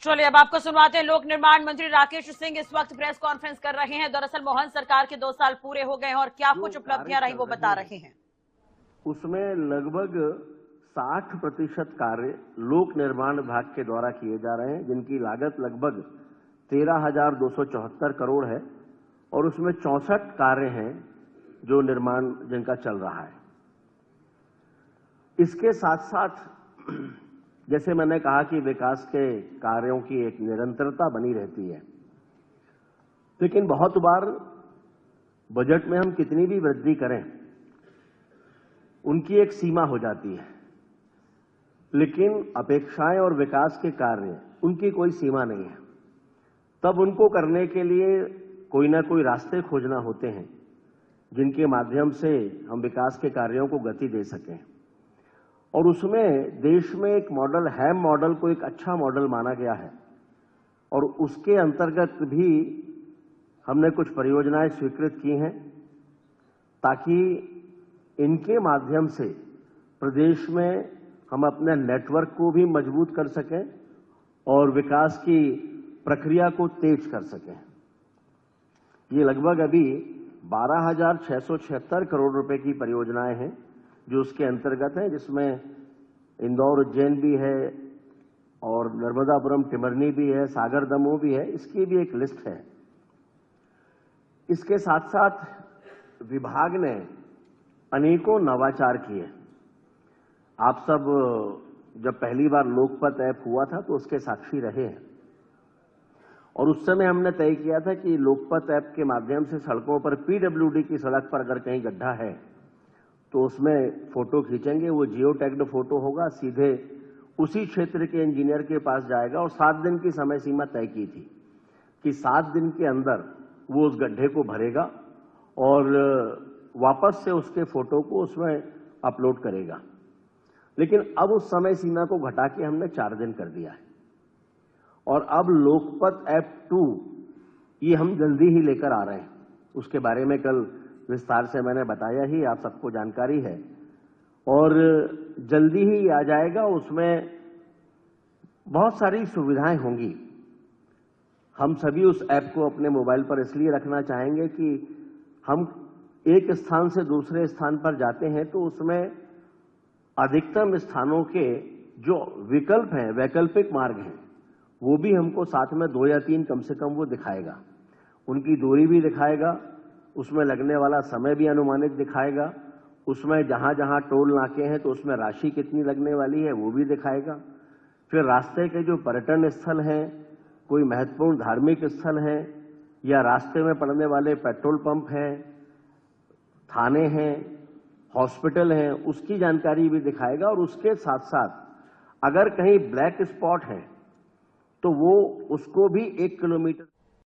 चलिए अब आपको सुनवाते हैं। लोक निर्माण मंत्री राकेश सिंह इस वक्त प्रेस कॉन्फ्रेंस कर रहे हैं। दरअसल मोहन सरकार के 2 साल पूरे हो गए हैं और क्या कुछ उपलब्धियां रही वो बता रहे हैं। उसमें लगभग 60% कार्य लोक निर्माण विभाग के द्वारा किए जा रहे हैं, जिनकी लागत लगभग 13,274 करोड़ है और उसमें 64 कार्य हैं जो निर्माण जिनका चल रहा है। इसके साथ साथ जैसे मैंने कहा कि विकास के कार्यों की एक निरंतरता बनी रहती है, लेकिन बहुत बार बजट में हम कितनी भी वृद्धि करें उनकी एक सीमा हो जाती है, लेकिन अपेक्षाएं और विकास के कार्य उनकी कोई सीमा नहीं है। तब उनको करने के लिए कोई ना कोई रास्ते खोजना होते हैं जिनके माध्यम से हम विकास के कार्यों को गति दे सकें। और उसमें देश में एक मॉडल हैम मॉडल को एक अच्छा मॉडल माना गया है और उसके अंतर्गत भी हमने कुछ परियोजनाएं स्वीकृत की हैं ताकि इनके माध्यम से प्रदेश में हम अपने नेटवर्क को भी मजबूत कर सकें और विकास की प्रक्रिया को तेज कर सकें। ये लगभग अभी 12,676 करोड़ रुपए की परियोजनाएं हैं जो उसके अंतर्गत है, जिसमें इंदौर उज्जैन भी है और नर्मदापुरम टिमरनी भी है, सागर दमोह भी है। इसकी भी एक लिस्ट है। इसके साथ साथ विभाग ने अनेकों नवाचार किए। आप सब जब पहली बार लोकपथ ऐप हुआ था तो उसके साक्षी रहे हैं और उस समय हमने तय किया था कि लोकपथ ऐप के माध्यम से सड़कों पर पीडब्ल्यूडी की सड़क पर अगर कहीं गड्ढा है तो उसमें फोटो खींचेंगे, वो जियो टैग्ड फोटो होगा, सीधे उसी क्षेत्र के इंजीनियर के पास जाएगा और 7 दिन की समय सीमा तय की थी कि 7 दिन के अंदर वो उस गड्ढे को भरेगा और वापस से उसके फोटो को उसमें अपलोड करेगा। लेकिन अब उस समय सीमा को घटा के हमने 4 दिन कर दिया है और अब लोकपथ ऐप 2 ये हम जल्दी ही लेकर आ रहे हैं। उसके बारे में कल विस्तार से मैंने बताया ही, आप सबको जानकारी है और जल्दी ही आ जाएगा। उसमें बहुत सारी सुविधाएं होंगी। हम सभी उस ऐप को अपने मोबाइल पर इसलिए रखना चाहेंगे कि हम एक स्थान से दूसरे स्थान पर जाते हैं तो उसमें अधिकतम स्थानों के जो विकल्प हैं, वैकल्पिक मार्ग हैं, वो भी हमको साथ में 2 या 3 कम से कम वो दिखाएगा। उनकी दूरी भी दिखाएगा, उसमें लगने वाला समय भी अनुमानित दिखाएगा, उसमें जहां जहां टोल नाके हैं तो उसमें राशि कितनी लगने वाली है वो भी दिखाएगा। फिर रास्ते के जो पर्यटन स्थल हैं, कोई महत्वपूर्ण धार्मिक स्थल हैं या रास्ते में पड़ने वाले पेट्रोल पंप हैं, थाने हैं, हॉस्पिटल हैं, उसकी जानकारी भी दिखाएगा। और उसके साथ साथ अगर कहीं ब्लैक स्पॉट है तो वो उसको भी 1 किलोमीटर